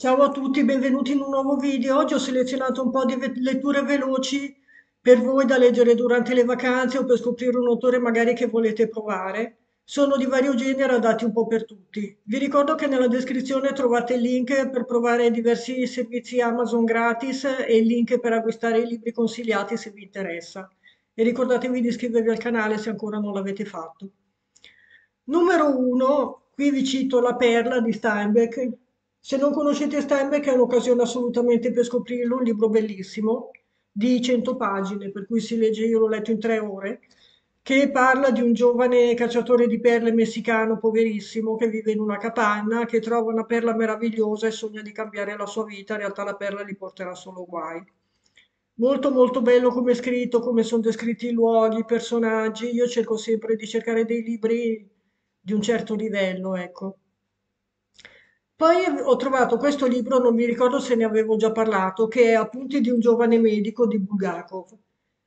Ciao a tutti, benvenuti in un nuovo video. Oggi ho selezionato un po' di letture veloci per voi da leggere durante le vacanze o per scoprire un autore magari che volete provare. Sono di vario genere, adatti un po' per tutti. Vi ricordo che nella descrizione trovate il link per provare diversi servizi Amazon gratis e il link per acquistare i libri consigliati se vi interessa. E ricordatevi di iscrivervi al canale se ancora non l'avete fatto. Numero 1, qui vi cito La perla di Steinbeck. Se non conoscete Steinbeck è un'occasione assolutamente per scoprirlo, un libro bellissimo di 100 pagine, per cui si legge, io l'ho letto in 3 ore, che parla di un giovane cacciatore di perle messicano poverissimo che vive in una capanna, che trova una perla meravigliosa e sogna di cambiare la sua vita, in realtà la perla gli porterà solo guai. Molto molto bello come è scritto, come sono descritti i luoghi, i personaggi. Io cerco sempre di cercare dei libri di un certo livello, ecco. Poi ho trovato questo libro, non mi ricordo se ne avevo già parlato, che è Appunti di un giovane medico di Bulgakov.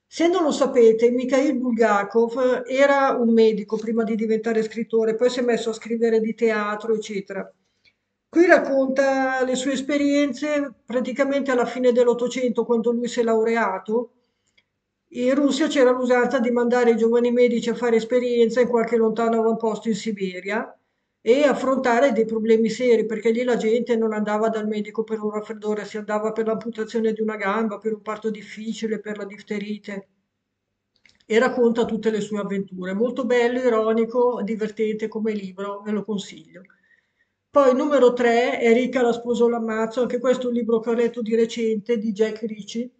Se non lo sapete, Mikhail Bulgakov era un medico prima di diventare scrittore, poi si è messo a scrivere di teatro, eccetera. Qui racconta le sue esperienze praticamente alla fine dell'Ottocento, quando lui si è laureato. In Russia c'era l'usanza di mandare i giovani medici a fare esperienza in qualche lontano avamposto in Siberia e affrontare dei problemi seri, perché lì la gente non andava dal medico per un raffreddore, si andava per l'amputazione di una gamba, per un parto difficile, per la difterite. E racconta tutte le sue avventure. Molto bello, ironico, divertente come libro, ve lo consiglio. Poi numero 3, Enrica la sposò l'ammazzo, anche questo è un libro che ho letto di recente, di Jack Ritchie,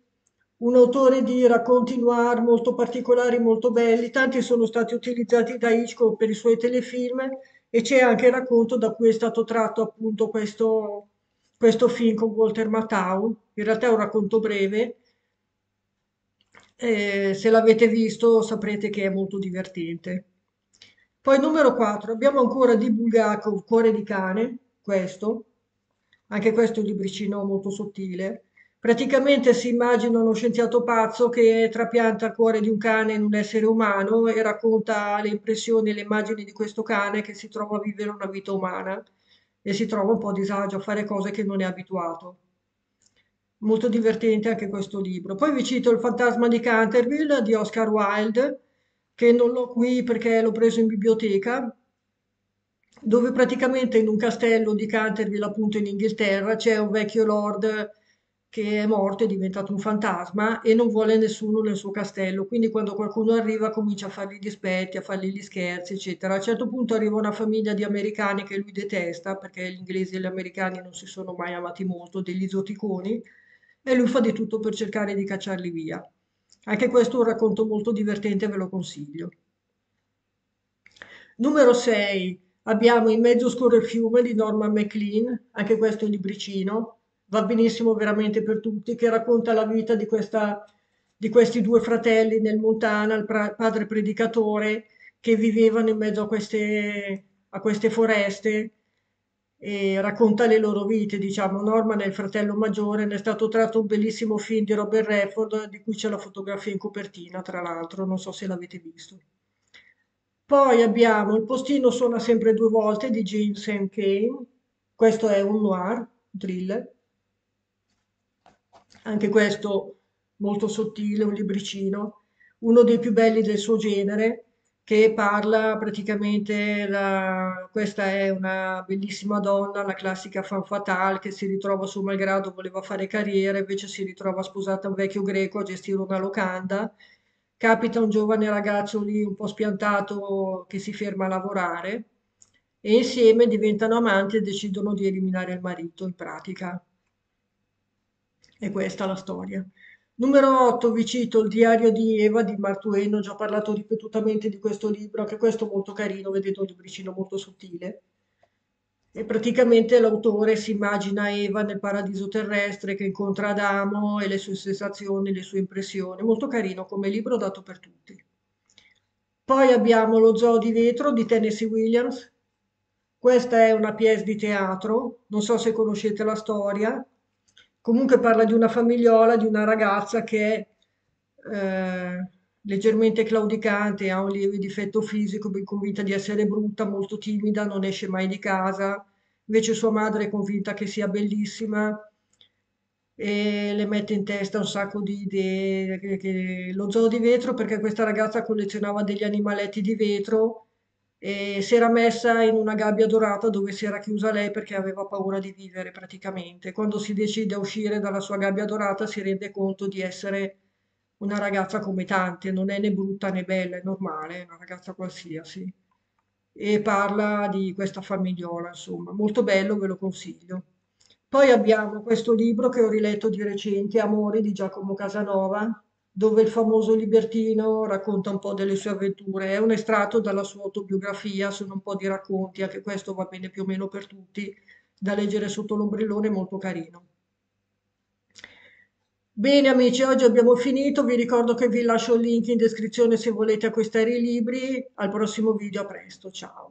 un autore di racconti noir molto particolari, molto belli, tanti sono stati utilizzati da Hitchcock per i suoi telefilm e c'è anche il racconto da cui è stato tratto appunto questo film con Walter Matthau, in realtà è un racconto breve, se l'avete visto saprete che è molto divertente. Poi numero 4, abbiamo ancora di Bulgakov, Cuore di cane, questo, anche questo è un libricino molto sottile. Praticamente si immagina uno scienziato pazzo che trapianta il cuore di un cane in un essere umano e racconta le impressioni e le immagini di questo cane che si trova a vivere una vita umana e si trova un po' a disagio a fare cose che non è abituato. Molto divertente anche questo libro. Poi vi cito Il fantasma di Canterville di Oscar Wilde, che non l'ho qui perché l'ho preso in biblioteca, dove praticamente in un castello di Canterville, appunto in Inghilterra, c'è un vecchio lord che è morto, è diventato un fantasma e non vuole nessuno nel suo castello. Quindi quando qualcuno arriva comincia a fargli i dispetti, a fargli gli scherzi, eccetera. A un certo punto arriva una famiglia di americani che lui detesta, perché gli inglesi e gli americani non si sono mai amati molto, degli zoticoni, e lui fa di tutto per cercare di cacciarli via. Anche questo è un racconto molto divertente, ve lo consiglio. Numero 6, abbiamo In mezzo scorre il fiume di Norman MacLean, anche questo è un libricino, va benissimo veramente per tutti, che racconta la vita di questi due fratelli nel Montana, il padre predicatore, che vivevano in mezzo a queste foreste e racconta le loro vite, diciamo. Norman è il fratello maggiore, ne è stato tratto un bellissimo film di Robert Redford, di cui c'è la fotografia in copertina, tra l'altro, non so se l'avete visto. Poi abbiamo Il postino suona sempre due volte di James M. Cain, questo è un noir, un thriller, anche questo molto sottile, un libricino, uno dei più belli del suo genere, che parla praticamente, questa è una bellissima donna, la classica femme fatale che si ritrova suo malgrado, voleva fare carriera, invece si ritrova sposata a un vecchio greco a gestire una locanda. Capita un giovane ragazzo lì un po' spiantato che si ferma a lavorare e insieme diventano amanti e decidono di eliminare il marito in pratica. E questa è la storia. Numero 8, vi cito Il diario di Eva di Mark Twain, ho già parlato ripetutamente di questo libro, anche questo molto carino, vedete un libricino molto sottile. E praticamente l'autore si immagina Eva nel paradiso terrestre che incontra Adamo e le sue sensazioni, le sue impressioni. Molto carino come libro dato per tutti. Poi abbiamo Lo zoo di vetro di Tennessee Williams. Questa è una pièce di teatro, non so se conoscete la storia. Comunque parla di una famigliola, di una ragazza che è leggermente claudicante, ha un lieve difetto fisico, ben convinta di essere brutta, molto timida, non esce mai di casa invece sua madre è convinta che sia bellissima e le mette in testa un sacco di idee, lo zoo di vetro perché questa ragazza collezionava degli animaletti di vetro e si era messa in una gabbia dorata dove si era chiusa lei perché aveva paura di vivere praticamente. Quando si decide a uscire dalla sua gabbia dorata si rende conto di essere una ragazza come tante, non è né brutta né bella, è normale, è una ragazza qualsiasi. E parla di questa famigliola, insomma, molto bello, ve lo consiglio. Poi abbiamo questo libro che ho riletto di recente, Amori di Giacomo Casanova, dove il famoso libertino racconta un po' delle sue avventure. È un estratto dalla sua autobiografia, sono un po' di racconti, anche questo va bene più o meno per tutti, da leggere sotto l'ombrellone, molto carino. Bene amici, oggi abbiamo finito, vi ricordo che vi lascio il link in descrizione se volete acquistare i libri. Al prossimo video, a presto, ciao.